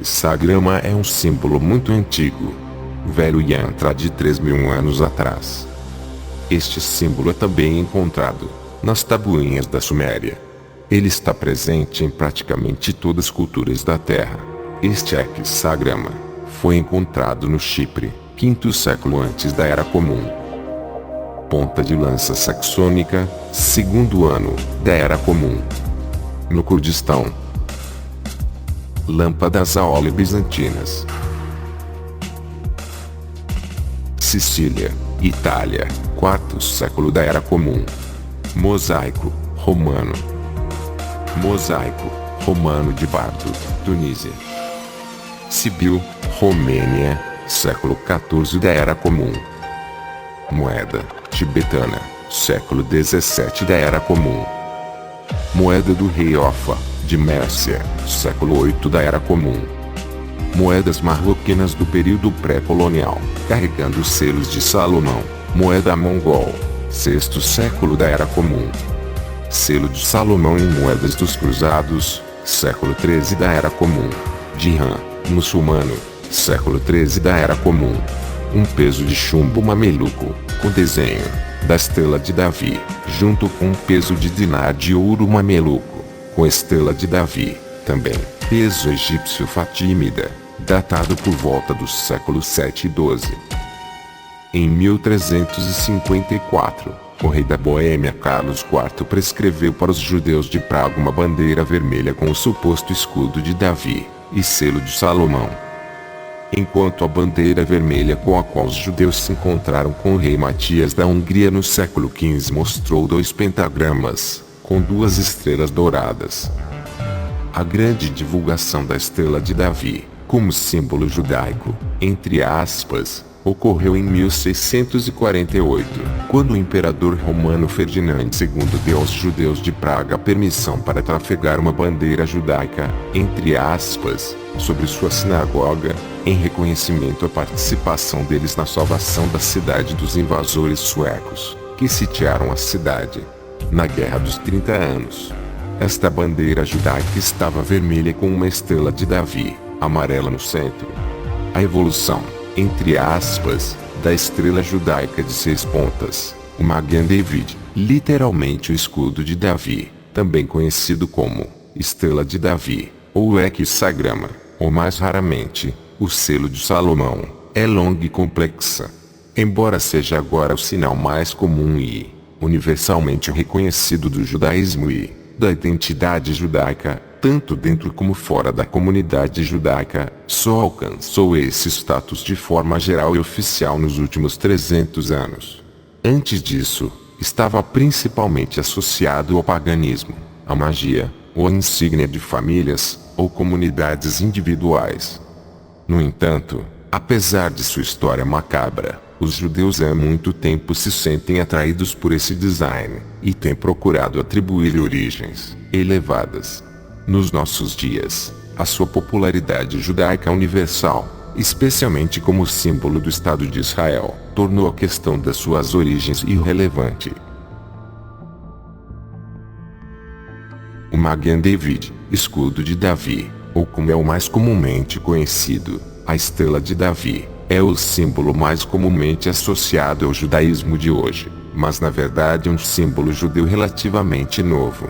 hexagrama é um símbolo muito antigo, velho e entra de 3.000 anos atrás. Este símbolo é também encontrado nas tabuinhas da Suméria. Ele está presente em praticamente todas as culturas da Terra. Este hexagrama foi encontrado no Chipre, 5º século antes da Era Comum. Ponta de lança saxônica, 2º ano da Era Comum. No Kurdistão. Lâmpadas a óleo bizantinas. Sicília, Itália, 4º século da Era Comum. Mosaico romano. Mosaico romano de Bardo, Tunísia. Sibil, Romênia, século XIV da Era Comum. Moeda tibetana, século XVII da Era Comum. Moeda do rei Offa, de Mércia, século VIII da Era Comum. Moedas marroquinas do período pré-colonial, carregando os selos de Salomão. Moeda mongol, 6º século da Era Comum. Selo de Salomão em moedas dos cruzados, século XIII da Era Comum. Dirham, muçulmano, século XIII da Era Comum. Um peso de chumbo mameluco, com desenho da Estrela de Davi, junto com um peso de dinar de ouro mameluco, com Estrela de Davi, também. Peso egípcio fatímida, datado por volta dos séculos 7 e 12. Em 1354, o rei da Boêmia Carlos IV prescreveu para os judeus de Praga uma bandeira vermelha com o suposto escudo de Davi e selo de Salomão. Enquanto a bandeira vermelha com a qual os judeus se encontraram com o rei Matias da Hungria no século XV mostrou 2 pentagramas, com 2 estrelas douradas. A grande divulgação da Estrela de Davi, como símbolo judaico, entre aspas, ocorreu em 1648, quando o imperador romano Ferdinando II deu aos judeus de Praga permissão para trafegar uma bandeira judaica, entre aspas, sobre sua sinagoga, em reconhecimento à participação deles na salvação da cidade dos invasores suecos, que sitiaram a cidade na Guerra dos 30 Anos. Esta bandeira judaica estava vermelha com uma estrela de Davi, amarela no centro. A evolução, entre aspas, da estrela judaica de 6 pontas, o Magen David, literalmente o escudo de Davi, também conhecido como Estrela de Davi, ou hexagrama, ou mais raramente, o selo de Salomão, é longa e complexa. Embora seja agora o sinal mais comum e universalmente reconhecido do judaísmo e da identidade judaica, tanto dentro como fora da comunidade judaica, só alcançou esse status de forma geral e oficial nos últimos 300 anos. Antes disso, estava principalmente associado ao paganismo, à magia, ou à insígnia de famílias, ou comunidades individuais. No entanto, apesar de sua história macabra, os judeus há muito tempo se sentem atraídos por esse design, e têm procurado atribuir-lhe origens elevadas. Nos nossos dias, a sua popularidade judaica universal, especialmente como símbolo do Estado de Israel, tornou a questão das suas origens irrelevante. O Magen David, escudo de Davi, ou como é o mais comumente conhecido, a Estrela de Davi, é o símbolo mais comumente associado ao judaísmo de hoje, mas na verdade é um símbolo judeu relativamente novo.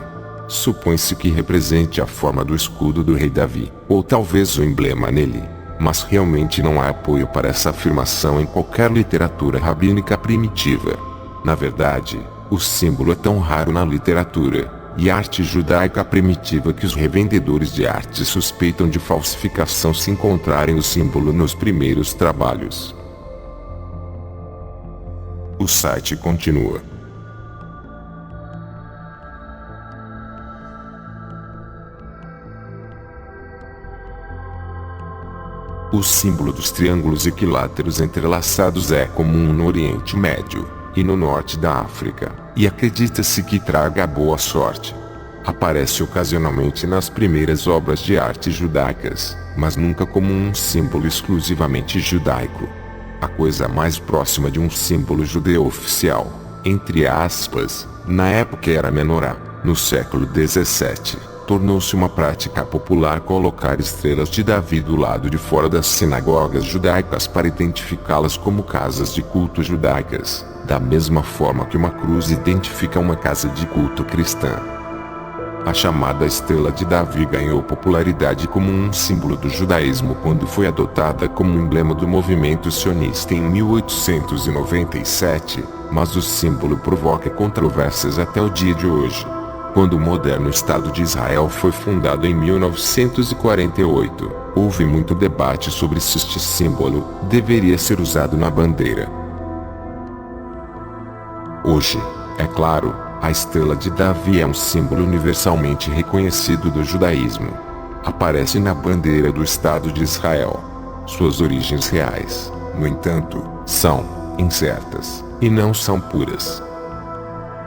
Supõe-se que represente a forma do escudo do rei Davi, ou talvez o emblema nele, mas realmente não há apoio para essa afirmação em qualquer literatura rabínica primitiva. Na verdade, o símbolo é tão raro na literatura e arte judaica primitiva que os revendedores de arte suspeitam de falsificação se encontrarem o símbolo nos primeiros trabalhos. O site continua. O símbolo dos triângulos equiláteros entrelaçados é comum no Oriente Médio e no norte da África, e acredita-se que traga boa sorte. Aparece ocasionalmente nas primeiras obras de arte judaicas, mas nunca como um símbolo exclusivamente judaico. A coisa mais próxima de um símbolo judeu oficial, entre aspas, na época era a menorá, no século XVII, tornou-se uma prática popular colocar estrelas de Davi do lado de fora das sinagogas judaicas para identificá-las como casas de culto judaicas, da mesma forma que uma cruz identifica uma casa de culto cristã. A chamada Estrela de Davi ganhou popularidade como um símbolo do judaísmo quando foi adotada como emblema do movimento sionista em 1897, mas o símbolo provoca controvérsias até o dia de hoje. Quando o moderno Estado de Israel foi fundado em 1948, houve muito debate sobre se este símbolo deveria ser usado na bandeira. Hoje, é claro, a Estrela de Davi é um símbolo universalmente reconhecido do judaísmo. Aparece na bandeira do Estado de Israel. Suas origens reais, no entanto, são incertas e não são puras.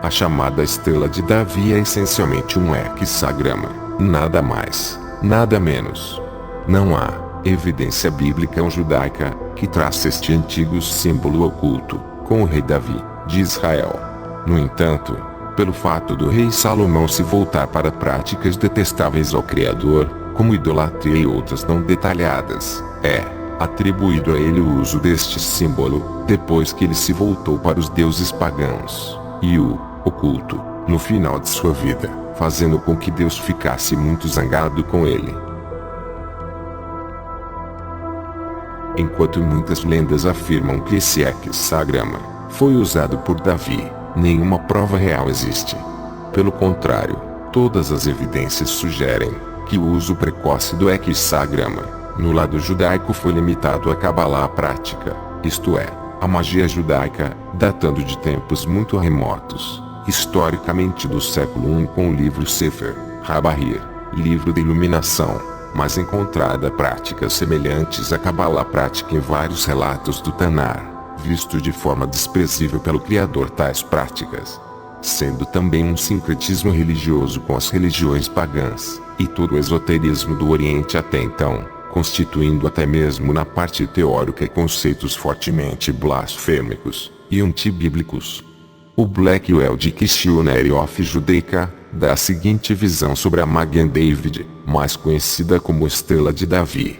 A chamada Estrela de Davi é essencialmente um hexagrama, nada mais, nada menos. Não há evidência bíblica ou judaica que traça este antigo símbolo oculto com o rei Davi, de Israel. No entanto, pelo fato do rei Salomão se voltar para práticas detestáveis ao Criador, como idolatria e outras não detalhadas, é atribuído a ele o uso deste símbolo, depois que ele se voltou para os deuses pagãos, e o oculto, no final de sua vida, fazendo com que Deus ficasse muito zangado com ele. Enquanto muitas lendas afirmam que esse hexagrama foi usado por Davi, nenhuma prova real existe. Pelo contrário, todas as evidências sugerem que o uso precoce do hexagrama, no lado judaico, foi limitado à Cabalá prática, isto é, a magia judaica, datando de tempos muito remotos, historicamente do século I com o livro Sefer HaBahir, livro da iluminação, mas encontrada práticas semelhantes à Cabalá prática em vários relatos do Tanar, visto de forma desprezível pelo Criador tais práticas, sendo também um sincretismo religioso com as religiões pagãs, e todo o esoterismo do Oriente até então, constituindo até mesmo na parte teórica conceitos fortemente blasfêmicos e antibíblicos. O Blackwell Dictionary of Judaica dá a seguinte visão sobre a Magen David, mais conhecida como Estrela de Davi.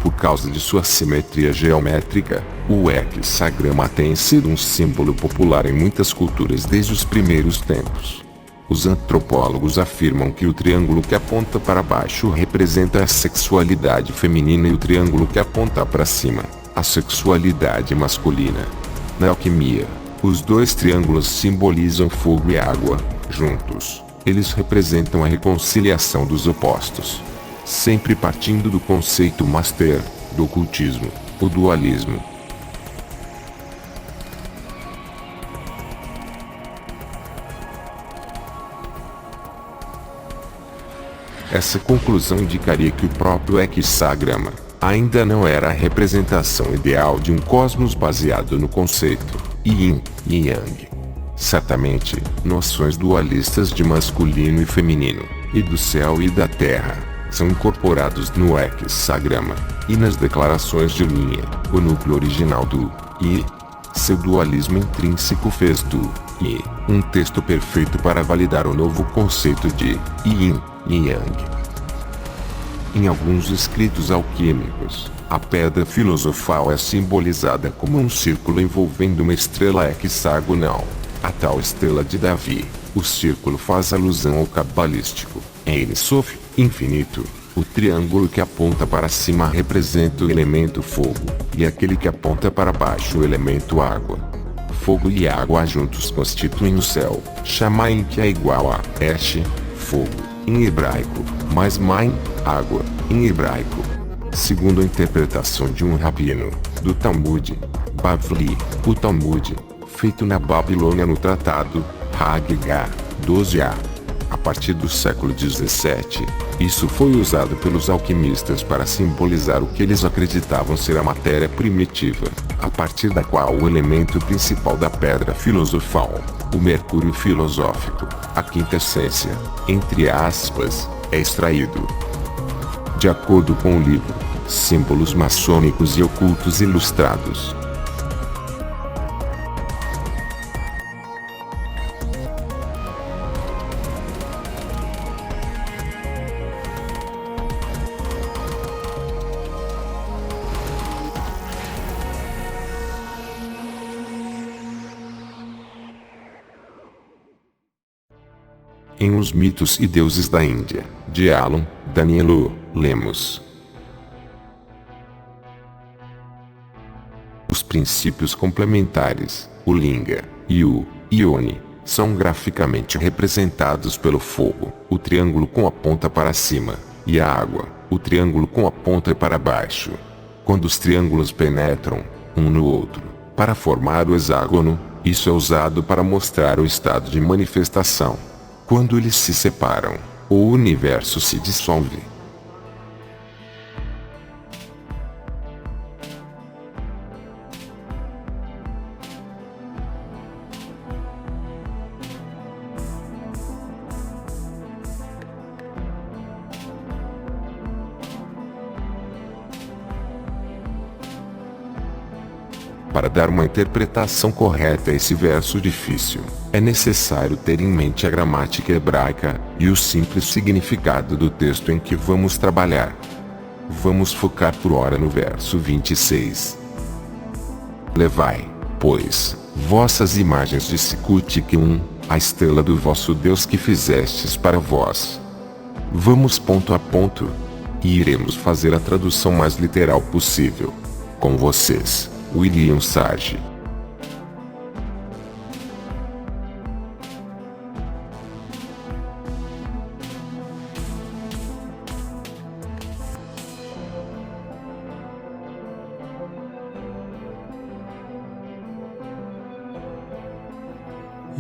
Por causa de sua simetria geométrica, o hexagrama tem sido um símbolo popular em muitas culturas desde os primeiros tempos. Os antropólogos afirmam que o triângulo que aponta para baixo representa a sexualidade feminina e o triângulo que aponta para cima, a sexualidade masculina. Na alquimia, os dois triângulos simbolizam fogo e água, juntos. Eles representam a reconciliação dos opostos. Sempre partindo do conceito master, do ocultismo, o dualismo. Essa conclusão indicaria que o próprio hexagrama ainda não era a representação ideal de um cosmos baseado no conceito Yin e Yang. Certamente, noções dualistas de masculino e feminino, e do céu e da terra, são incorporados no hexagrama, e nas declarações de linha, o núcleo original do I. Seu dualismo intrínseco fez do I um texto perfeito para validar o novo conceito de Yin e Yang. Em alguns escritos alquímicos, a pedra filosofal é simbolizada como um círculo envolvendo uma estrela hexagonal, a tal Estrela de Davi. O círculo faz alusão ao cabalístico Ein Sof, infinito, O triângulo que aponta para cima representa o elemento fogo, e aquele que aponta para baixo o elemento água. Fogo e água juntos constituem o céu, Shamaim, que é igual a Esh, fogo, em hebraico, mais Maim, água, em hebraico. Segundo a interpretação de um rabino do Talmud Bavli, o Talmud, feito na Babilônia no Tratado Haggadah 12a, a partir do século 17, isso foi usado pelos alquimistas para simbolizar o que eles acreditavam ser a matéria primitiva, a partir da qual o elemento principal da pedra filosofal, o mercúrio filosófico, a quinta essência, entre aspas, é extraído. De acordo com o livro Símbolos Maçônicos e Ocultos Ilustrados. Em Os Mitos e Deuses da Índia, de Alan Danielo Lemos. Os princípios complementares, o Linga e o Ione, são graficamente representados pelo fogo, o triângulo com a ponta para cima, e a água, o triângulo com a ponta para baixo. Quando os triângulos penetram, um no outro, para formar o hexágono, isso é usado para mostrar o estado de manifestação. Quando eles se separam, o universo se dissolve. Para dar uma interpretação correta a esse verso difícil, é necessário ter em mente a gramática hebraica e o simples significado do texto em que vamos trabalhar. Vamos focar por hora no verso 26. Levai, pois, vossas imagens de Sikut a estrela do vosso Deus que fizestes para vós. Vamos ponto a ponto, e iremos fazer a tradução mais literal possível. Com vocês, William Sage.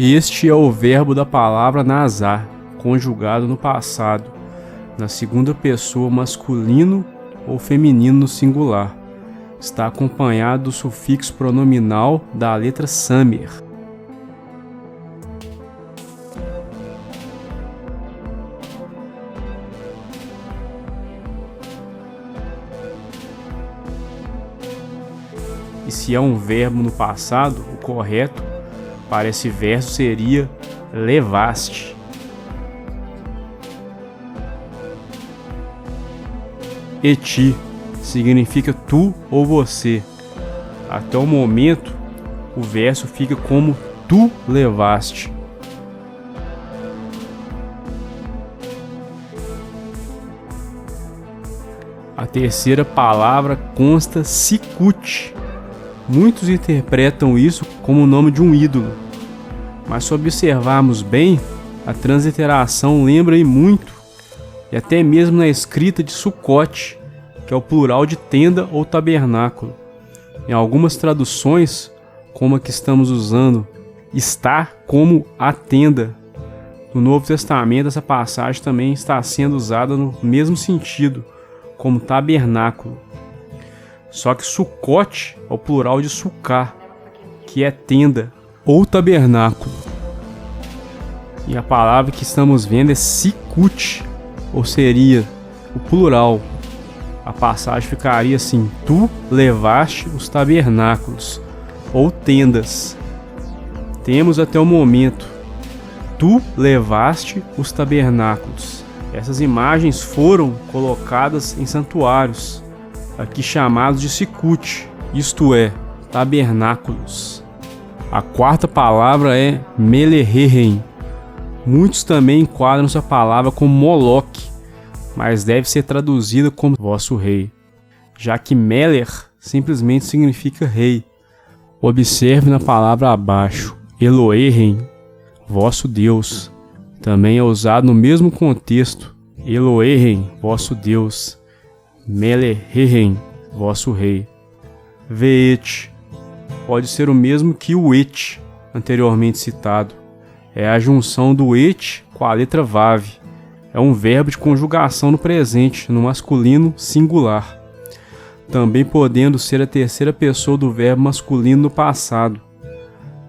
Este é o verbo da palavra nazar, conjugado no passado, na segunda pessoa masculino ou feminino no singular. Está acompanhado do sufixo pronominal da letra samer. E se é um verbo no passado, o correto para esse verso seria levaste. Eti significa tu ou você. Até o momento, o verso fica como tu levaste. A terceira palavra consta Sikut. Muitos interpretam isso como o nome de um ídolo, mas se observarmos bem, a transliteração lembra muito, e até mesmo na escrita de Sukkot, que é o plural de tenda ou tabernáculo. Em algumas traduções, como a que estamos usando, está como a tenda. No Novo Testamento, essa passagem também está sendo usada no mesmo sentido, como tabernáculo. Só que Sukkot é o plural de Sukkah, que é tenda ou tabernáculo. E a palavra que estamos vendo é Sikut, ou seria o plural. A passagem ficaria assim: tu levaste os tabernáculos, ou tendas. Temos até o momento: tu levaste os tabernáculos. Essas imagens foram colocadas em santuários, aqui chamados de Sikut, isto é, tabernáculos. A quarta palavra é Melehehem. Muitos também enquadram essa palavra como Moloque, mas deve ser traduzida como vosso rei, já que Meler simplesmente significa rei. Observe na palavra abaixo, Elohim, vosso Deus, também é usado no mesmo contexto, Elohim, vosso Deus, Melerhem, vosso rei. Veet pode ser o mesmo que o et, anteriormente citado. É a junção do et com a letra vav. É um verbo de conjugação no presente, no masculino singular. Também podendo ser a terceira pessoa do verbo masculino no passado.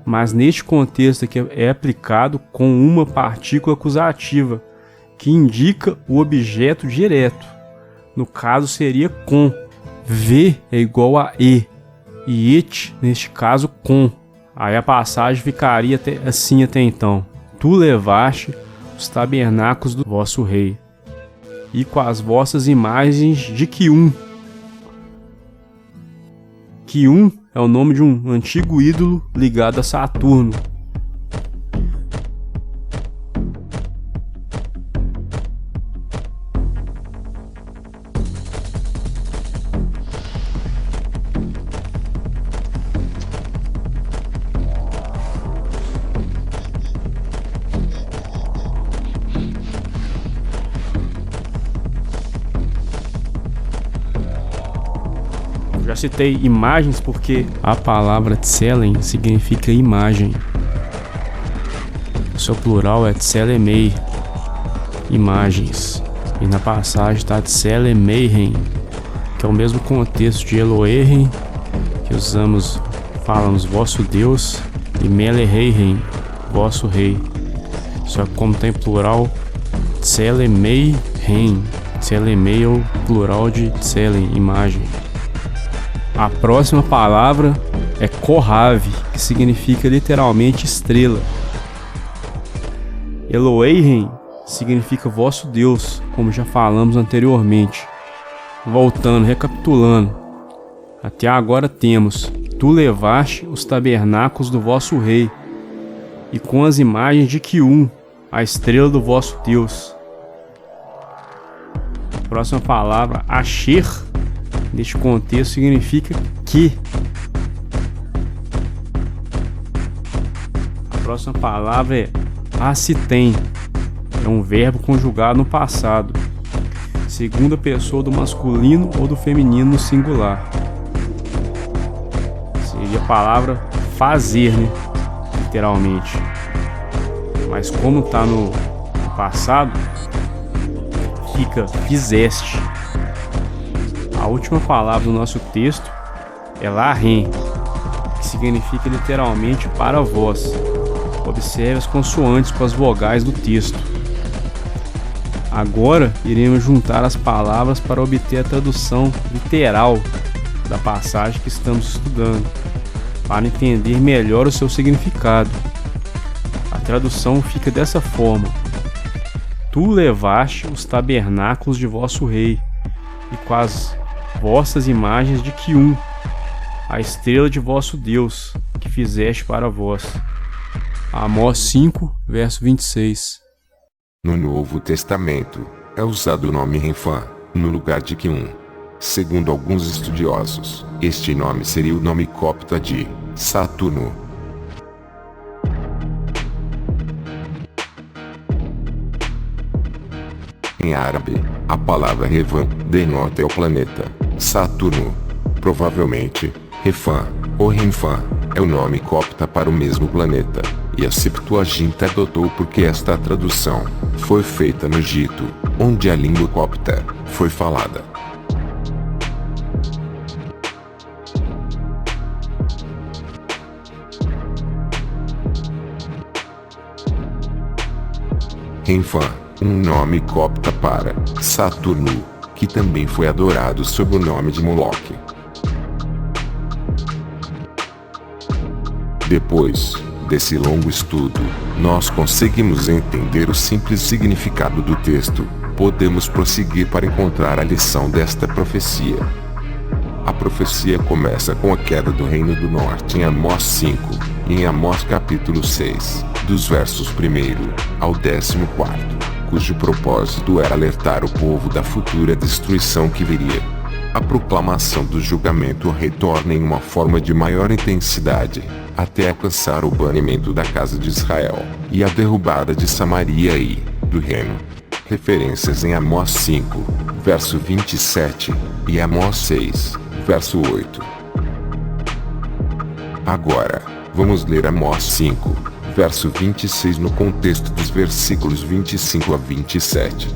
Mas neste contexto aqui é aplicado com uma partícula acusativa, que indica o objeto direto. No caso seria com. V é igual a e et, neste caso, com. Aí a passagem ficaria assim até então. Tu levaste os tabernáculos do vosso rei, e com as vossas imagens de Quium. Quium é o nome de um antigo ídolo ligado a Saturno. Já citei imagens porque a palavra tselen significa imagem. O seu plural é tselemei, imagens. E na passagem está tselemeihem, que é o mesmo contexto de Elohim, que falamos vosso Deus, e Melerhem, vosso rei. Só que como tem plural, tselemeihem, tselemei é o plural de tselen, imagem. A próxima palavra é Kohav, que significa literalmente estrela. Elohim significa vosso Deus, como já falamos anteriormente. Voltando, recapitulando. Até agora temos: tu levaste os tabernáculos do vosso rei, e com as imagens de Quium, a estrela do vosso Deus. A próxima palavra, Asher, neste contexto significa que. A próxima palavra é Asitem. É um verbo conjugado no passado, segunda pessoa do masculino ou do feminino no singular. Seria a palavra fazer, né? Literalmente. Mas como está no passado, fica fizeste. A última palavra do nosso texto é Lahem, que significa literalmente para vós. Observe as consoantes com as vogais do texto. Agora iremos juntar as palavras para obter a tradução literal da passagem que estamos estudando, para entender melhor o seu significado. A tradução fica dessa forma: tu levaste os tabernáculos de vosso rei, e com as vossas imagens de Quium, a estrela de vosso Deus, que fizeste para vós. Amós 5, verso 26. No Novo Testamento, é usado o nome Renfã, no lugar de Quium. Segundo alguns estudiosos, este nome seria o nome copta de Saturno. Em árabe, a palavra Revan denota o planeta Saturno. Provavelmente, Refã ou Renfã é o nome copta para o mesmo planeta, e a Septuaginta adotou porque esta tradução foi feita no Egito, onde a língua copta foi falada. Renfã, um nome copta para Saturno, que também foi adorado sob o nome de Moloque. Depois desse longo estudo, nós conseguimos entender o simples significado do texto. Podemos prosseguir para encontrar a lição desta profecia. A profecia começa com a queda do Reino do Norte em Amós 5, e em Amós capítulo 6, dos versos 1 ao 14, cujo propósito era alertar o povo da futura destruição que viria. A proclamação do julgamento retorna em uma forma de maior intensidade, até alcançar o banimento da casa de Israel, e a derrubada de Samaria e do reino. Referências em Amós 5, verso 27, e Amós 6, verso 8. Agora, vamos ler Amós 5, verso 26 no contexto dos versículos 25 a 27.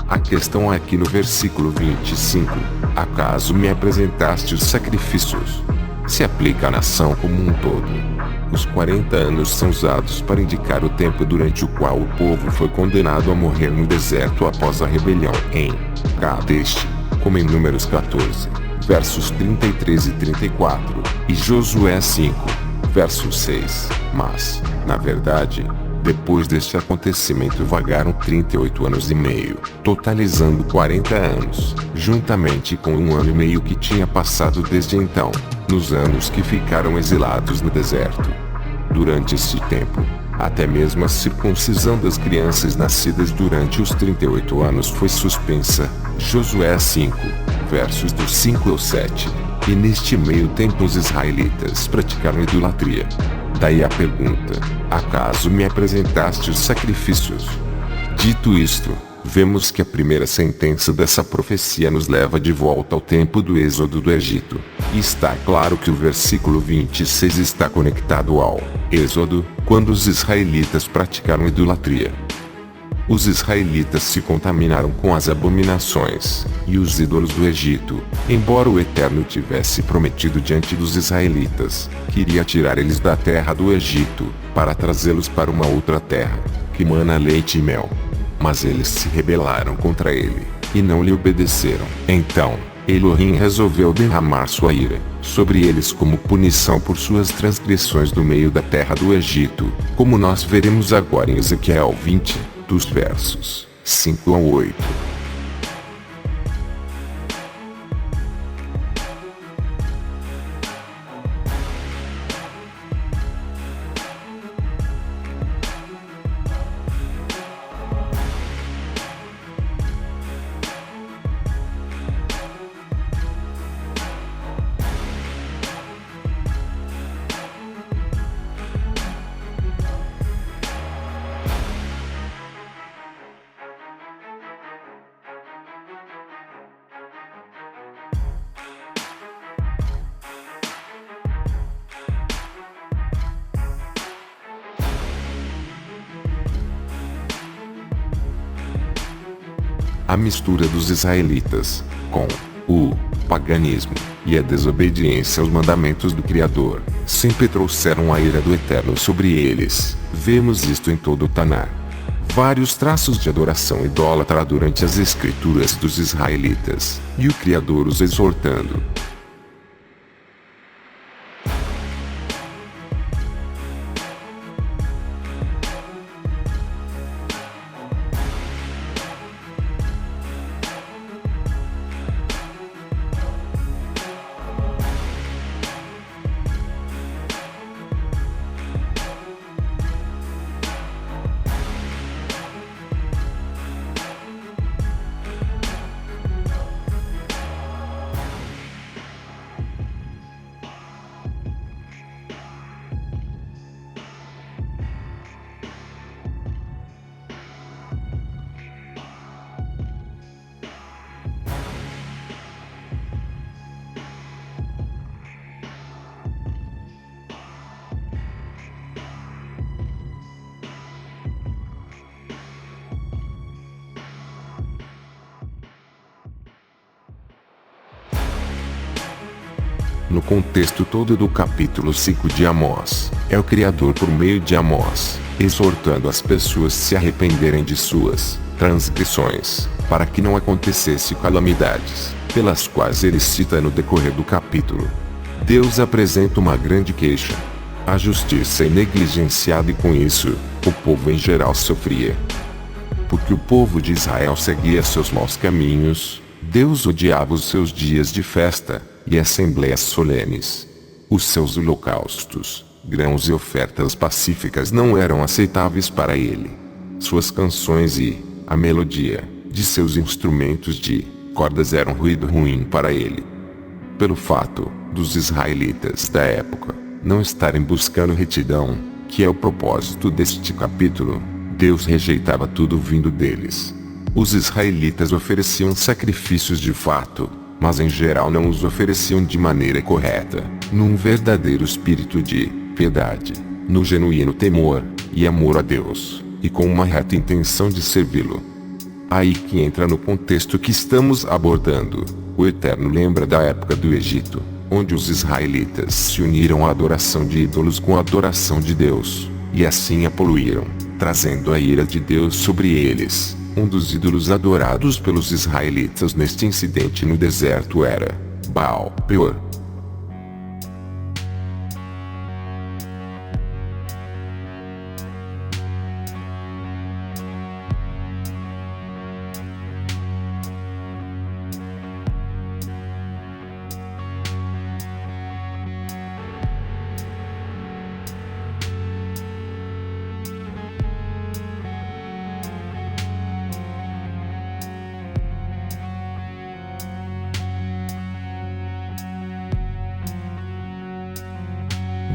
A questão é que no versículo 25, acaso me apresentaste os sacrifícios? Se aplica à nação como um todo. Os 40 anos são usados para indicar o tempo durante o qual o povo foi condenado a morrer no deserto após a rebelião em Kadesh, como em Números 14, versos 33 e 34, e Josué 5, verso 6. Mas, na verdade, depois deste acontecimento vagaram 38 anos e meio, totalizando 40 anos, juntamente com 1 ano e meio que tinha passado desde então, nos anos que ficaram exilados no deserto. Durante este tempo, até mesmo a circuncisão das crianças nascidas durante os 38 anos foi suspensa. Josué 5, versos do 5 ao 7. E neste meio tempo os israelitas praticaram idolatria. Daí a pergunta: acaso me apresentaste os sacrifícios? Dito isto, vemos que a primeira sentença dessa profecia nos leva de volta ao tempo do êxodo do Egito. E está claro que o versículo 26 está conectado ao êxodo, quando os israelitas praticaram idolatria. Os israelitas se contaminaram com as abominações e os ídolos do Egito, embora o Eterno tivesse prometido diante dos israelitas que iria tirar eles da terra do Egito, para trazê-los para uma outra terra, que mana leite e mel. Mas eles se rebelaram contra ele, e não lhe obedeceram. Então, Elohim resolveu derramar sua ira sobre eles como punição por suas transgressões no meio da terra do Egito, como nós veremos agora em Ezequiel 20. Dos versos 5 a 8. A mistura dos israelitas com o paganismo e a desobediência aos mandamentos do Criador sempre trouxeram a ira do Eterno sobre eles. Vemos isto em todo o Tanar. Vários traços de adoração idólatra durante as escrituras dos israelitas, e o Criador os exortando. No contexto todo do capítulo 5 de Amós, é o Criador por meio de Amós, exortando as pessoas a se arrependerem de suas transgressões, para que não acontecesse calamidades, pelas quais ele cita no decorrer do capítulo. Deus apresenta uma grande queixa. A justiça é negligenciada e com isso, o povo em geral sofria. Porque o povo de Israel seguia seus maus caminhos, Deus odiava os seus dias de festa e assembleias solenes. Os seus holocaustos, grãos e ofertas pacíficas não eram aceitáveis para ele. Suas canções e a melodia de seus instrumentos de cordas eram ruído ruim para ele. Pelo fato dos israelitas da época não estarem buscando retidão, que é o propósito deste capítulo, Deus rejeitava tudo vindo deles. Os israelitas ofereciam sacrifícios de fato, mas em geral não os ofereciam de maneira correta, num verdadeiro espírito de piedade, no genuíno temor e amor a Deus, e com uma reta intenção de servi-lo. Aí que entra no contexto que estamos abordando. O Eterno lembra da época do Egito, onde os israelitas se uniram à adoração de ídolos com a adoração de Deus, e assim a poluíram, trazendo a ira de Deus sobre eles. Um dos ídolos adorados pelos israelitas neste incidente no deserto era Baal Peor.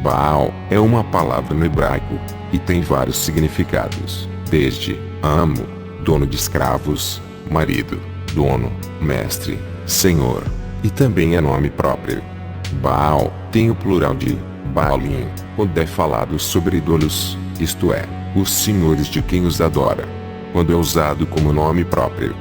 Baal é uma palavra no hebraico, e tem vários significados, desde amo, dono de escravos, marido, dono, mestre, senhor, e também é nome próprio. Baal tem o plural de Baalim, quando é falado sobre ídolos, isto é, os senhores de quem os adora, quando é usado como nome próprio.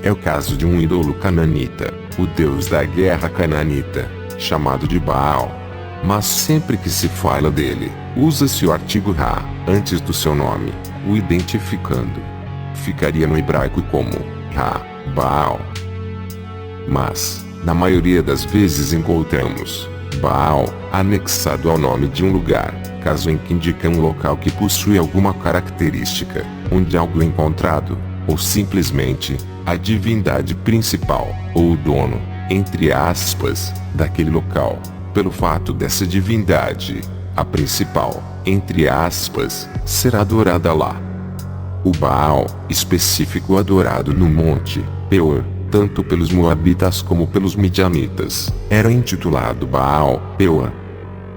É o caso de um ídolo cananita, o deus da guerra cananita, chamado de Baal. Mas sempre que se fala dele, usa-se o artigo Ra, antes do seu nome, o identificando. Ficaria no hebraico como Ra, Baal. Mas, na maioria das vezes encontramos Baal anexado ao nome de um lugar, caso em que indica um local que possui alguma característica, onde algo é encontrado, ou simplesmente, a divindade principal, ou o dono, entre aspas, daquele local. Pelo fato dessa divindade, a principal, entre aspas, ser adorada lá. O Baal, específico adorado no Monte Peor, tanto pelos Moabitas como pelos Midianitas, era intitulado Baal Peor.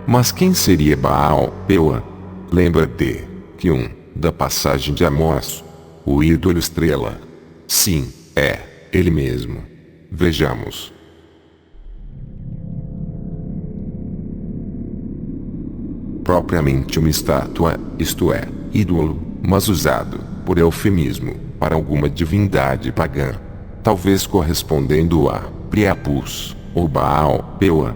Mas quem seria Baal Peor? Lembra-te que da passagem de Amós, o ídolo estrela. Sim, é ele mesmo. Vejamos. Propriamente uma estátua, isto é, ídolo, mas usado, por eufemismo, para alguma divindade pagã, talvez correspondendo a Priapus, ou Baal Peor.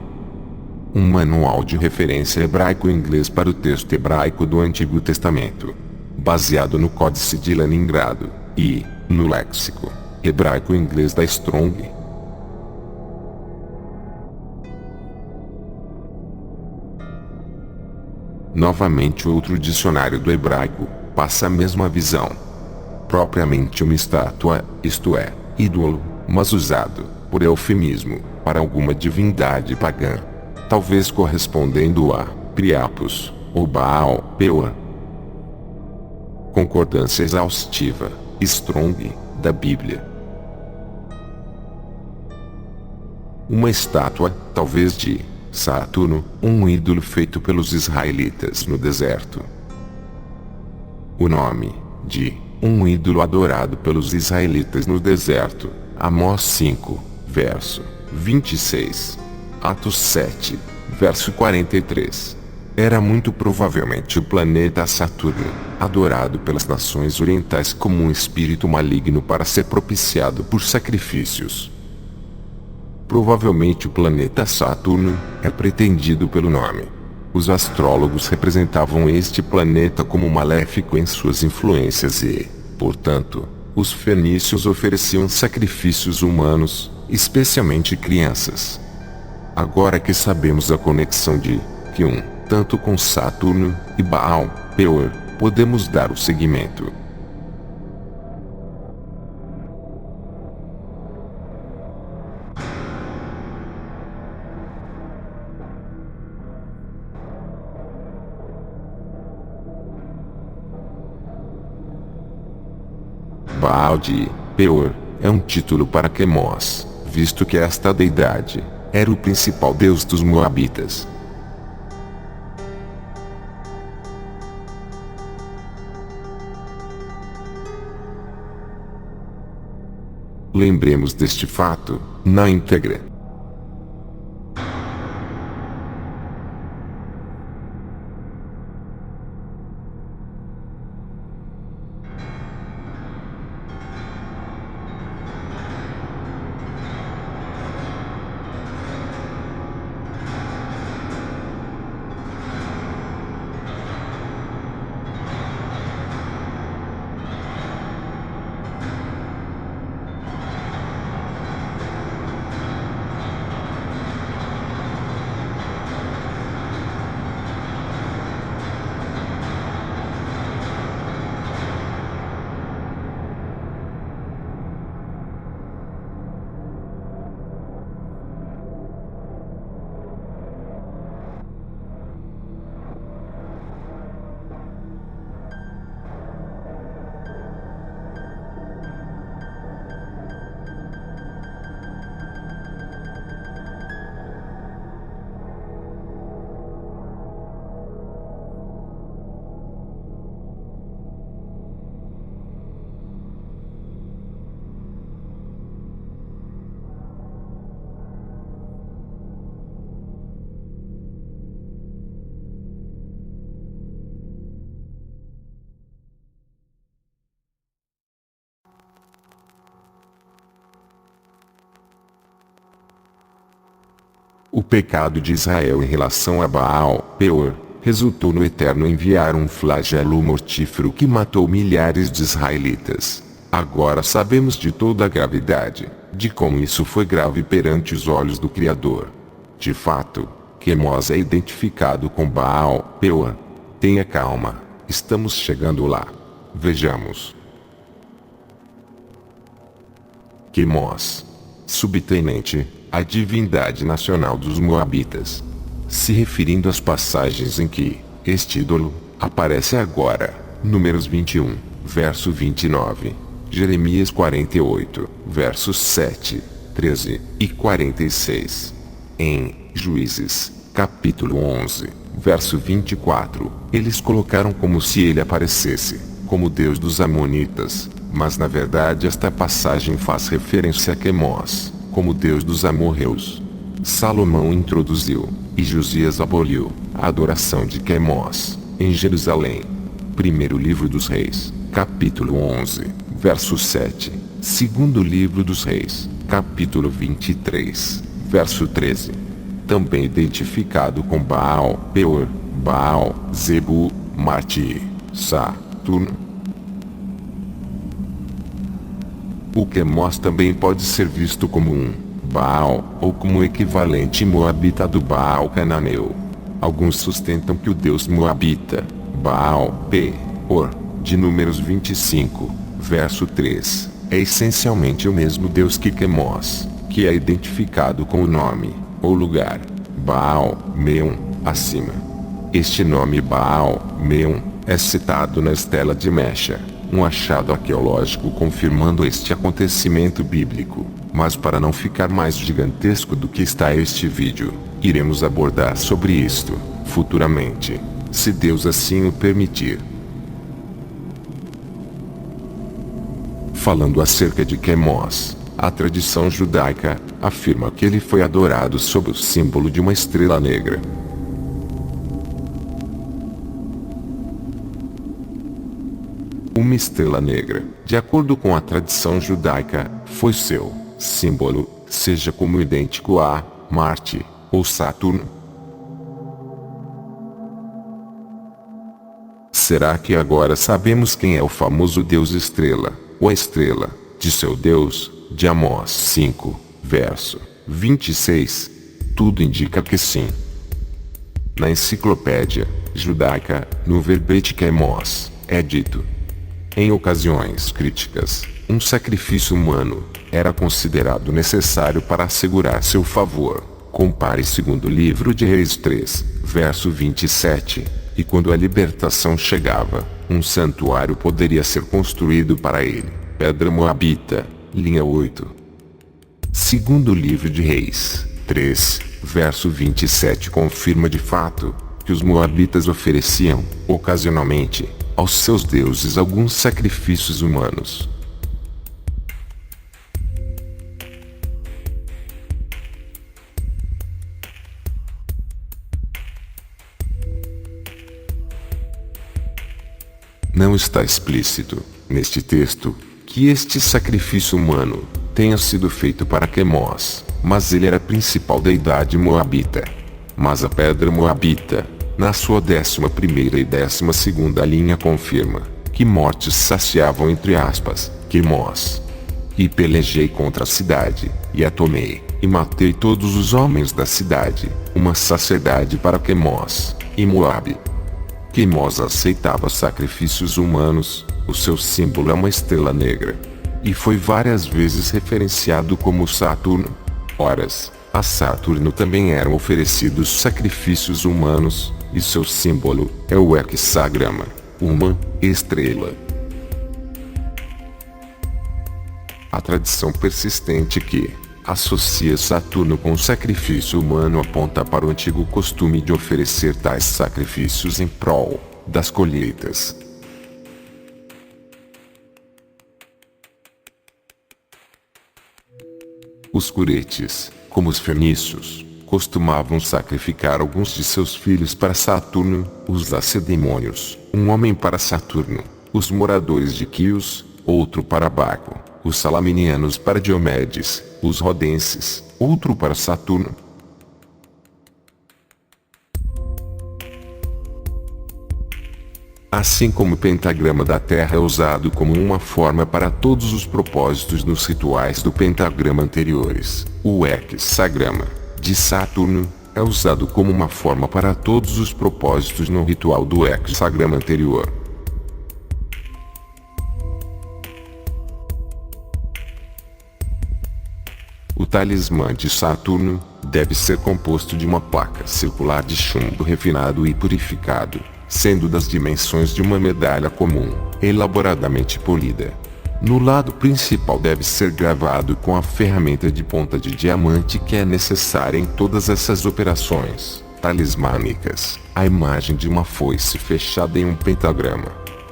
Um manual de referência hebraico-inglês para o texto hebraico do Antigo Testamento, baseado no Códice de Leningrado, e, no léxico hebraico-inglês da Strong. Novamente outro dicionário do hebraico, passa a mesma visão. Propriamente uma estátua, isto é, ídolo, mas usado, por eufemismo, para alguma divindade pagã, talvez correspondendo a Priapus, ou Baal Peor. Concordância exaustiva, Strong, da Bíblia. Uma estátua, talvez de Saturno, um ídolo feito pelos israelitas no deserto. O nome de um ídolo adorado pelos israelitas no deserto, Amós 5, verso 26, Atos 7, verso 43. Era muito provavelmente o planeta Saturno, adorado pelas nações orientais como um espírito maligno para ser propiciado por sacrifícios. Provavelmente o planeta Saturno é pretendido pelo nome. Os astrólogos representavam este planeta como maléfico em suas influências e, portanto, os fenícios ofereciam sacrifícios humanos, especialmente crianças. Agora que sabemos a conexão de que Portanto, com Saturno e Baal, Peor, podemos dar o seguimento. Baal de Peor é um título para Quemos, visto que esta deidade era o principal deus dos Moabitas. Lembremos deste fato na íntegra. O pecado de Israel em relação a Baal, Peor, resultou no Eterno enviar um flagelo mortífero que matou milhares de israelitas. Agora sabemos de toda a gravidade, de como isso foi grave perante os olhos do Criador. De fato, Quemos é identificado com Baal, Peor. Tenha calma, estamos chegando lá. Vejamos. Quemos, subtenente, a divindade nacional dos Moabitas. Se referindo às passagens em que este ídolo aparece agora, Números 21, verso 29, Jeremias 48, versos 7, 13 e 46. Em Juízes, capítulo 11, verso 24, eles colocaram como se ele aparecesse, como Deus dos Amonitas, mas na verdade esta passagem faz referência a Quemos, como Deus dos amorreus. Salomão introduziu, e Josias aboliu, a adoração de Quemos, em Jerusalém. Primeiro livro dos Reis, capítulo 11, verso 7. Segundo livro dos Reis, capítulo 23, verso 13. Também identificado com Baal, Peor, Baal, Zebu, Marte, Saturno. O Quemos também pode ser visto como um Baal, ou como o equivalente moabita do Baal cananeu. Alguns sustentam que o deus moabita, Baal, Peor, de Números 25, verso 3, é essencialmente o mesmo deus que Quemos, que é identificado com o nome, ou lugar, Baal, Meon, acima. Este nome Baal, Meon, é citado na Estela de Mecha, um achado arqueológico confirmando este acontecimento bíblico. Mas para não ficar mais gigantesco do que está este vídeo, iremos abordar sobre isto, futuramente, se Deus assim o permitir. Falando acerca de Quemos, a tradição judaica afirma que ele foi adorado sob o símbolo de uma estrela negra. Uma estrela negra, de acordo com a tradição judaica, foi seu símbolo, seja como idêntico a Marte ou Saturno. Será que agora sabemos quem é o famoso Deus Estrela, ou a estrela, de seu Deus, de Amós 5, verso 26? Tudo indica que sim. Na enciclopédia judaica, no verbete Quemos, é dito: em ocasiões críticas, um sacrifício humano era considerado necessário para assegurar seu favor. Compare segundo livro de Reis 3, verso 27. E quando a libertação chegava, um santuário poderia ser construído para ele. Pedra Moabita, linha 8. Segundo livro de Reis 3, verso 27 confirma de fato que os moabitas ofereciam, ocasionalmente, aos seus deuses alguns sacrifícios humanos. Não está explícito, neste texto, que este sacrifício humano tenha sido feito para Quemos, mas ele era a principal deidade moabita. Mas a pedra moabita, na sua 11ª e 12ª linha confirma que mortes saciavam entre aspas, Quemos. E pelejei contra a cidade, e a tomei, e matei todos os homens da cidade, uma sacerdote para Quemos, e Moabe. Quemos aceitava sacrifícios humanos, o seu símbolo é uma estrela negra. E foi várias vezes referenciado como Saturno. Horas, a Saturno também eram oferecidos sacrifícios humanos, e seu símbolo é o hexagrama, uma estrela. A tradição persistente que associa Saturno com sacrifício humano aponta para o antigo costume de oferecer tais sacrifícios em prol das colheitas. Os curetes, como os fenícios, costumavam sacrificar alguns de seus filhos para Saturno, os lacedemônios, um homem para Saturno, os moradores de Quios, outro para Baco, os salaminianos para Diomedes, os rodenses, outro para Saturno. Assim como o pentagrama da Terra é usado como uma forma para todos os propósitos nos rituais do pentagrama anteriores, o hexagrama de Saturno é usado como uma forma para todos os propósitos no ritual do hexagrama anterior. O talismã de Saturno deve ser composto de uma placa circular de chumbo refinado e purificado, sendo das dimensões de uma medalha comum, elaboradamente polida. No lado principal deve ser gravado com a ferramenta de ponta de diamante que é necessária em todas essas operações talismânicas, a imagem de uma foice fechada em um pentagrama.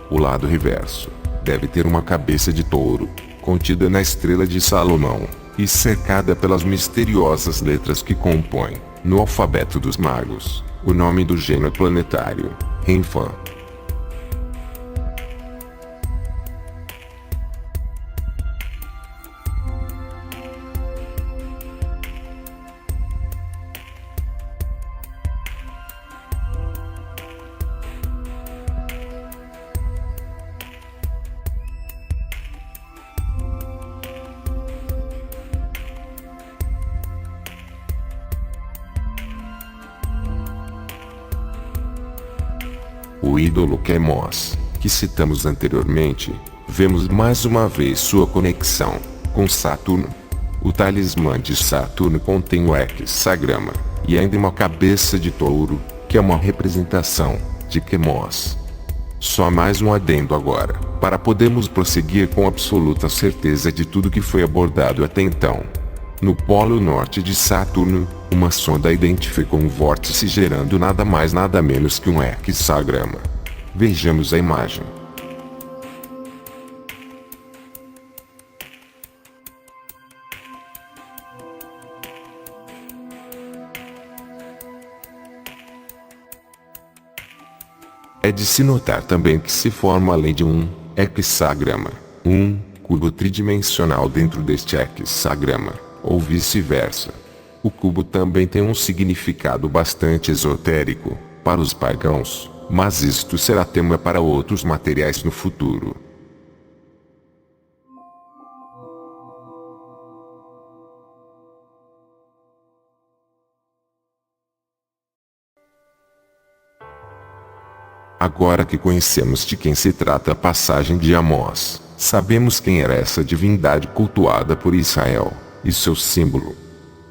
O lado reverso deve ter uma cabeça de touro, contida na estrela de Salomão, e cercada pelas misteriosas letras que compõem, no alfabeto dos magos, o nome do gênero planetário, Renfã. O ídolo Quemos, que citamos anteriormente, vemos mais uma vez sua conexão com Saturno. O talismã de Saturno contém o hexagrama, e ainda uma cabeça de touro, que é uma representação de Quemos. Só mais um adendo agora, para podermos prosseguir com absoluta certeza de tudo que foi abordado até então. No polo norte de Saturno, uma sonda identificou um vórtice gerando nada mais nada menos que um hexagrama. Vejamos a imagem. É de se notar também que se forma além de um hexagrama, um cubo tridimensional dentro deste hexagrama, ou vice-versa. O cubo também tem um significado bastante esotérico para os pagãos, mas isto será tema para outros materiais no futuro. Agora que conhecemos de quem se trata a passagem de Amós, sabemos quem era essa divindade cultuada por Israel, e seu símbolo.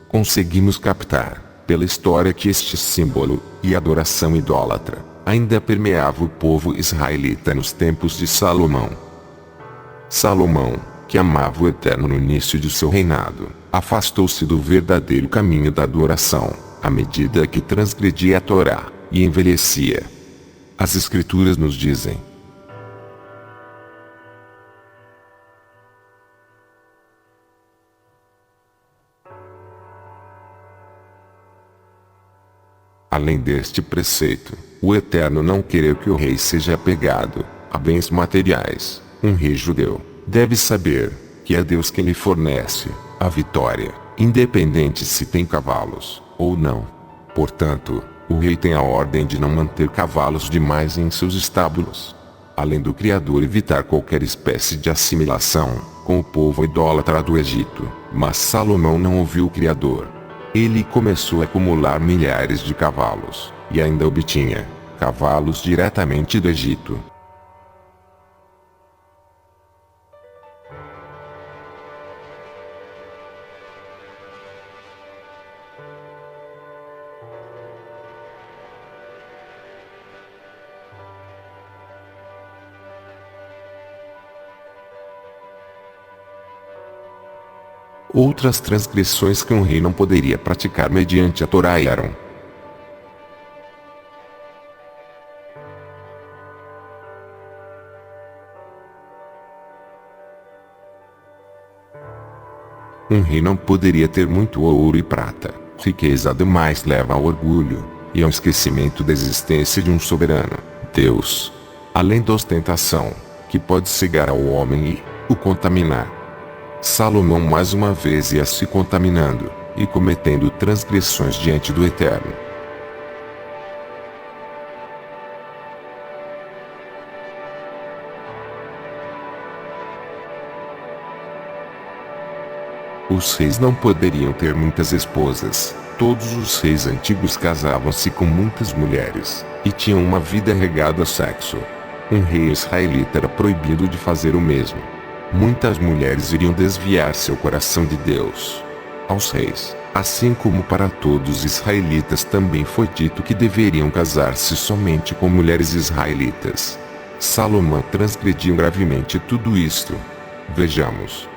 Conseguimos captar, pela história, que este símbolo, e adoração idólatra, ainda permeava o povo israelita nos tempos de Salomão. Salomão, que amava o Eterno no início de seu reinado, afastou-se do verdadeiro caminho da adoração, à medida que transgredia a Torá, e envelhecia. As Escrituras nos dizem: além deste preceito, o Eterno não querer que o rei seja apegado a bens materiais. Um rei judeu deve saber que é Deus quem lhe fornece a vitória, independente se tem cavalos ou não. Portanto, o rei tem a ordem de não manter cavalos demais em seus estábulos. Além do Criador evitar qualquer espécie de assimilação com o povo idólatra do Egito, mas Salomão não ouviu o Criador. Ele começou a acumular milhares de cavalos, e ainda obtinha cavalos diretamente do Egito. Outras transgressões que um rei não poderia praticar mediante a Torá eram: um rei não poderia ter muito ouro e prata. Riqueza demais leva ao orgulho, e ao esquecimento da existência de um soberano, Deus. Além da ostentação, que pode cegar ao homem e o contaminar. Salomão mais uma vez ia se contaminando, e cometendo transgressões diante do Eterno. Os reis não poderiam ter muitas esposas. Todos os reis antigos casavam-se com muitas mulheres, e tinham uma vida regada a sexo. Um rei israelita era proibido de fazer o mesmo. Muitas mulheres iriam desviar seu coração de Deus. Aos reis, assim como para todos os israelitas, também foi dito que deveriam casar-se somente com mulheres israelitas. Salomão transgrediu gravemente tudo isto. Vejamos.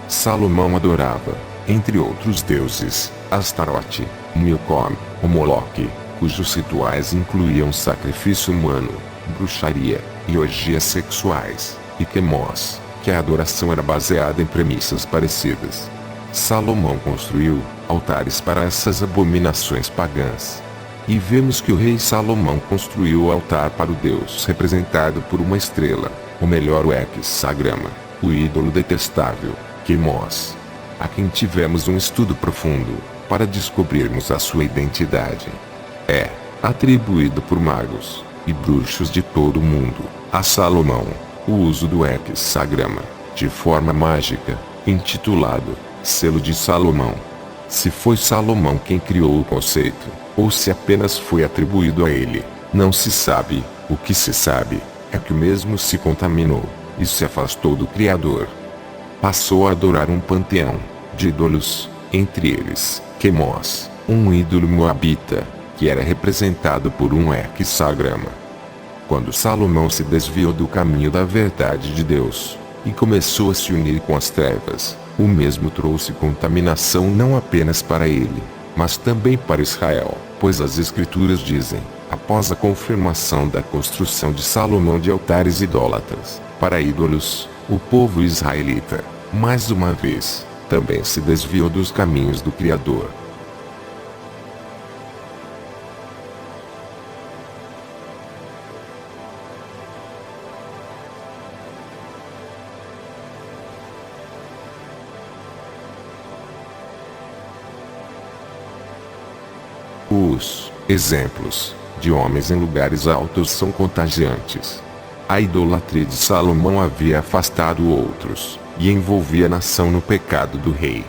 Salomão adorava, entre outros deuses, Astarote, Milcom, o Moloque, cujos rituais incluíam sacrifício humano, bruxaria, e orgias sexuais, e Quemos, que a adoração era baseada em premissas parecidas. Salomão construiu altares para essas abominações pagãs. E vemos que o rei Salomão construiu o altar para o Deus representado por uma estrela, ou melhor, o hexagrama, o ídolo detestável, Quemos, a quem tivemos um estudo profundo, para descobrirmos a sua identidade. É atribuído por magos e bruxos de todo o mundo a Salomão o uso do hexagrama, de forma mágica, intitulado Selo de Salomão. Se foi Salomão quem criou o conceito, ou se apenas foi atribuído a ele, não se sabe. O que se sabe é que o mesmo se contaminou e se afastou do Criador. Passou a adorar um panteão de ídolos, entre eles, Quemos, um ídolo moabita, que era representado por um hexagrama. Quando Salomão se desviou do caminho da verdade de Deus, e começou a se unir com as trevas, o mesmo trouxe contaminação não apenas para ele, mas também para Israel, pois as Escrituras dizem, após a confirmação da construção de Salomão de altares idólatras, para ídolos, o povo israelita, mais uma vez, também se desviou dos caminhos do Criador. Os exemplos de homens em lugares altos são contagiantes. A idolatria de Salomão havia afastado outros, e envolvia a nação no pecado do rei.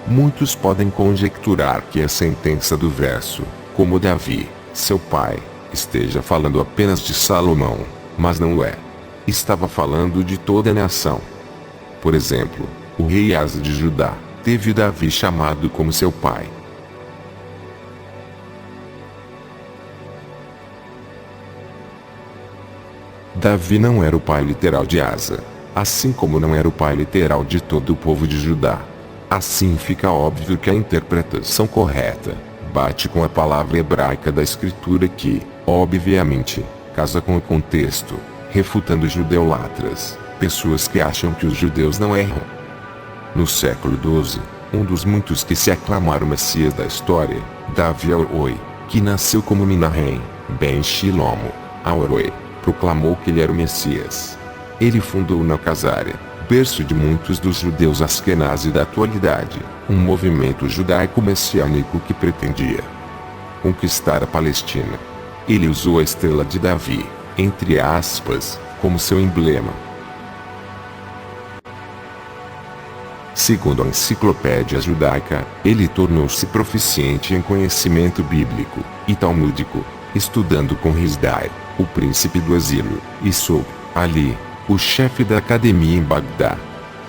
Muitos podem conjecturar que a sentença do verso, como Davi, seu pai, esteja falando apenas de Salomão, mas não é. Estava falando de toda a nação. Por exemplo, o rei Asa de Judá teve Davi chamado como seu pai. Davi não era o pai literal de Asa, assim como não era o pai literal de todo o povo de Judá. Assim fica óbvio que a interpretação correta bate com a palavra hebraica da escritura que, obviamente, casa com o contexto, refutando judeolatras, pessoas que acham que os judeus não erram. No século XII, um dos muitos que se aclamaram Messias da história, Davi Aroi, que nasceu como Menahem, ben Shilomo, Aroi, proclamou que ele era o Messias. Ele fundou na Casária, berço de muitos dos judeus Askenazi da atualidade, um movimento judaico-messiânico que pretendia conquistar a Palestina. Ele usou a estrela de Davi, entre aspas, como seu emblema. Segundo a enciclopédia judaica, ele tornou-se proficiente em conhecimento bíblico e talmúdico, estudando com Risdai, o príncipe do exílio, e sob Ali, o chefe da academia em Bagdá.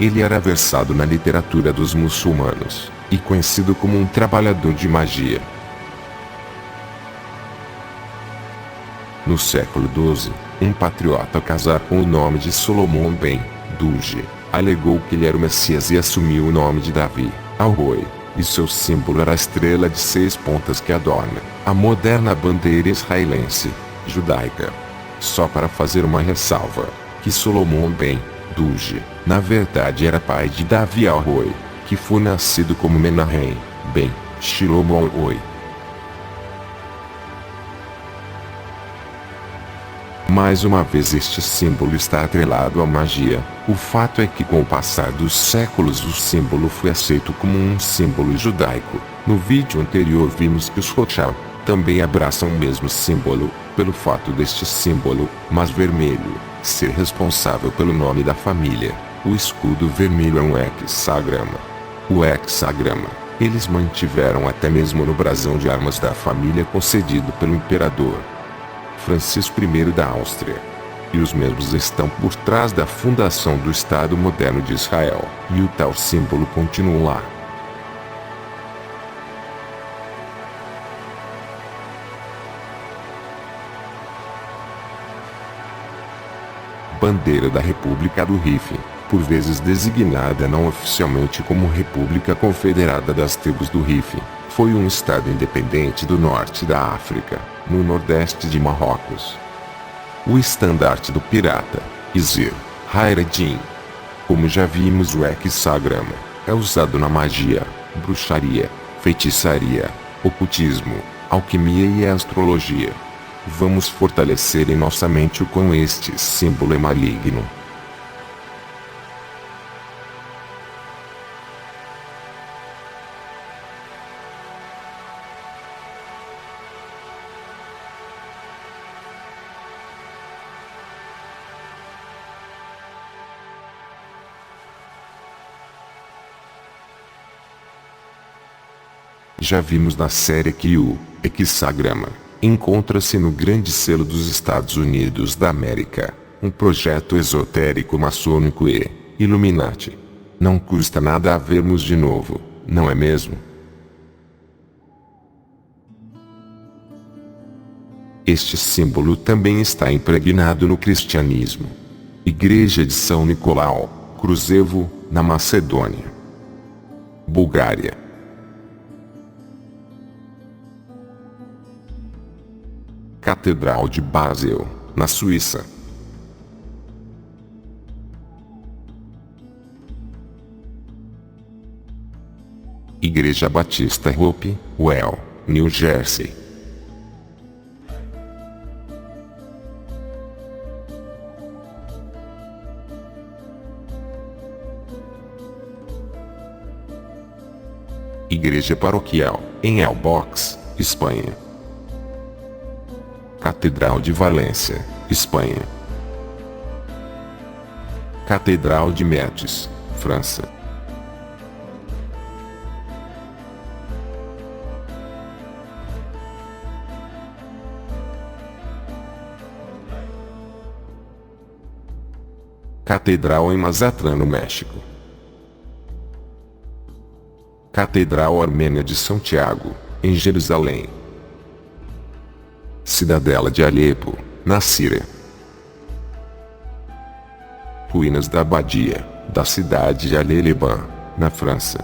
Ele era versado na literatura dos muçulmanos, e conhecido como um trabalhador de magia. No século XII, um patriota casar com o nome de Solomon ben Duge, alegou que ele era o Messias e assumiu o nome de Davi, Aroi, e seu símbolo era a estrela de 6 pontas que adorna a moderna bandeira israelense, judaica. Só para fazer uma ressalva, que Solomon ben Duge, na verdade era pai de Davi Aroi, que foi nascido como Menahem ben Shilomo Aroi. Mais uma vez este símbolo está atrelado à magia. O fato é que com o passar dos séculos o símbolo foi aceito como um símbolo judaico. No vídeo anterior vimos que os Rothschild também abraçam o mesmo símbolo, pelo fato deste símbolo, mas vermelho, ser responsável pelo nome da família. O escudo vermelho é um hexagrama. O hexagrama, eles mantiveram até mesmo no brasão de armas da família concedido pelo imperador Francisco I da Áustria. E os mesmos estão por trás da fundação do Estado moderno de Israel, e o tal símbolo continua lá. Bandeira da República do Rif, por vezes designada não oficialmente como República Confederada das Tribos do Rif, foi um estado independente do norte da África, no nordeste de Marrocos. O estandarte do pirata, Izir Hayreddin. Como já vimos, o hexagrama é usado na magia, bruxaria, feitiçaria, ocultismo, alquimia e astrologia. Vamos fortalecer em nossa mente o quão este símbolo é maligno. Já vimos na série que o hexagrama encontra-se no Grande Selo dos Estados Unidos da América, um projeto esotérico maçônico e Illuminati. Não custa nada a vermos de novo, não é mesmo? Este símbolo também está impregnado no cristianismo. Igreja de São Nicolau, Kruševo, na Macedônia, Bulgária. Catedral de Basel, na Suíça. Igreja Batista Hopewell, New Jersey. Igreja Paroquial, em Elbox, Espanha. Catedral de Valência, Espanha. Catedral de Metz, França. Catedral em Mazatlán, no México. Catedral Armênia de Santiago, em Jerusalém. Cidadela de Alepo, na Síria. Ruínas da Abadia, da cidade de Alelébã, na França.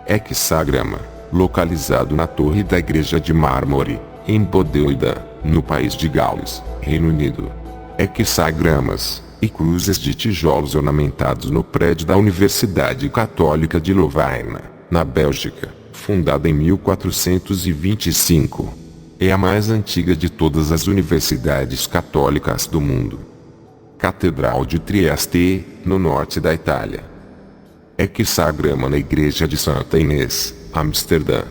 Hexagrama, localizado na torre da Igreja de Mármore, em Bodøida, no país de Gales, Reino Unido. Hexagramas e cruzes de tijolos ornamentados no prédio da Universidade Católica de Louvain, na Bélgica, fundada em 1425. É a mais antiga de todas as universidades católicas do mundo. Catedral de Trieste, no norte da Itália. Hexagrama na Igreja de Santa Inês, Amsterdã.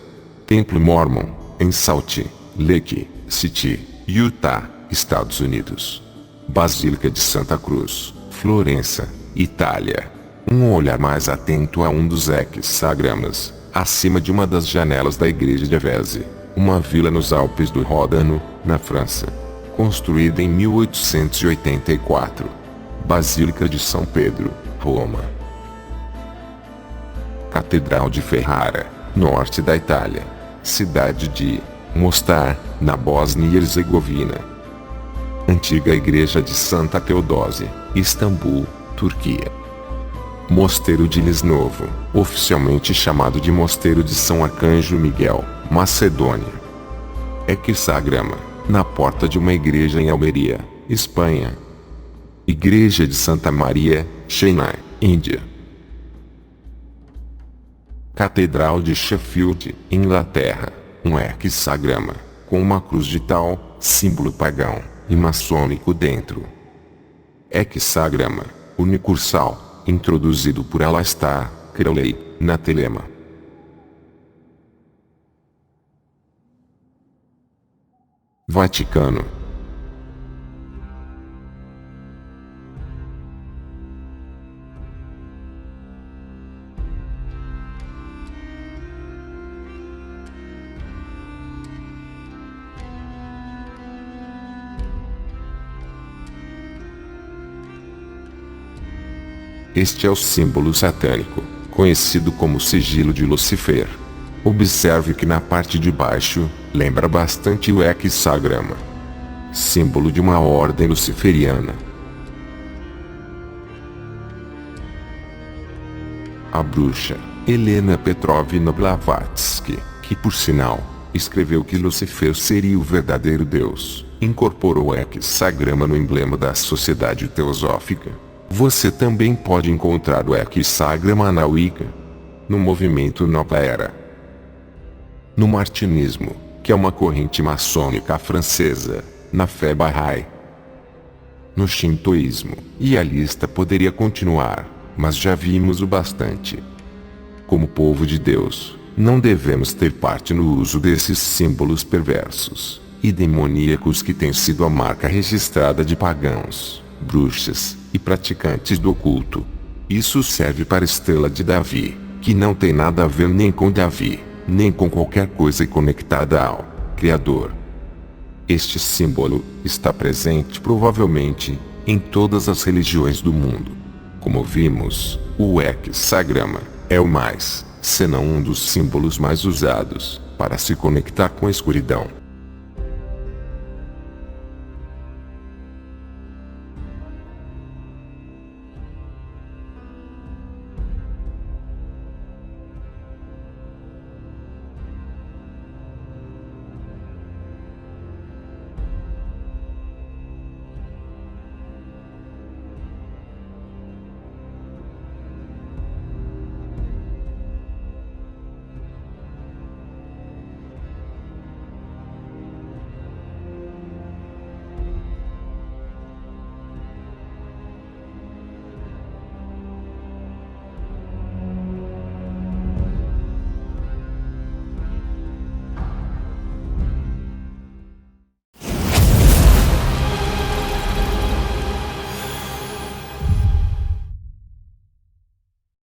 Templo Mormon, em Salt Lake City, Utah, Estados Unidos. Basílica de Santa Cruz, Florença, Itália. Um olhar mais atento a um dos hexagramas, acima de uma das janelas da igreja de Avese, uma vila nos Alpes do Ródano, na França. Construída em 1884. Basílica de São Pedro, Roma. Catedral de Ferrara, norte da Itália. Cidade de Mostar, na Bósnia e Herzegovina. Antiga Igreja de Santa Teodósia, Istambul, Turquia. Mosteiro de Lisnovo, oficialmente chamado de Mosteiro de São Arcanjo Miguel, Macedônia. Hexagrama, na porta de uma igreja em Almeria, Espanha. Igreja de Santa Maria, Chennai, Índia. Catedral de Sheffield, Inglaterra, um hexagrama, com uma cruz de tal, símbolo pagão e maçônico dentro. Hexagrama, unicursal, introduzido por Aleister Crowley, na Telema. Vaticano. Este é o símbolo satânico, conhecido como sigilo de Lucifer. Observe que na parte de baixo, lembra bastante o hexagrama, símbolo de uma ordem luciferiana. A bruxa, Helena Petrovna Blavatsky, que por sinal, escreveu que Lucifer seria o verdadeiro Deus, incorporou o hexagrama no emblema da Sociedade Teosófica. Você também pode encontrar o hexagrama na Wicca, no movimento Nova Era, no Martinismo, que é uma corrente maçônica francesa, na fé Bahá'í, no Shintoísmo, e a lista poderia continuar, mas já vimos o bastante. Como povo de Deus, não devemos ter parte no uso desses símbolos perversos e demoníacos que têm sido a marca registrada de pagãos, bruxas e praticantes do oculto. Isso serve para a estrela de Davi, que não tem nada a ver nem com Davi, nem com qualquer coisa conectada ao Criador. Este símbolo está presente provavelmente em todas as religiões do mundo. Como vimos, o hexagrama é o mais, senão um dos símbolos mais usados, para se conectar com a escuridão.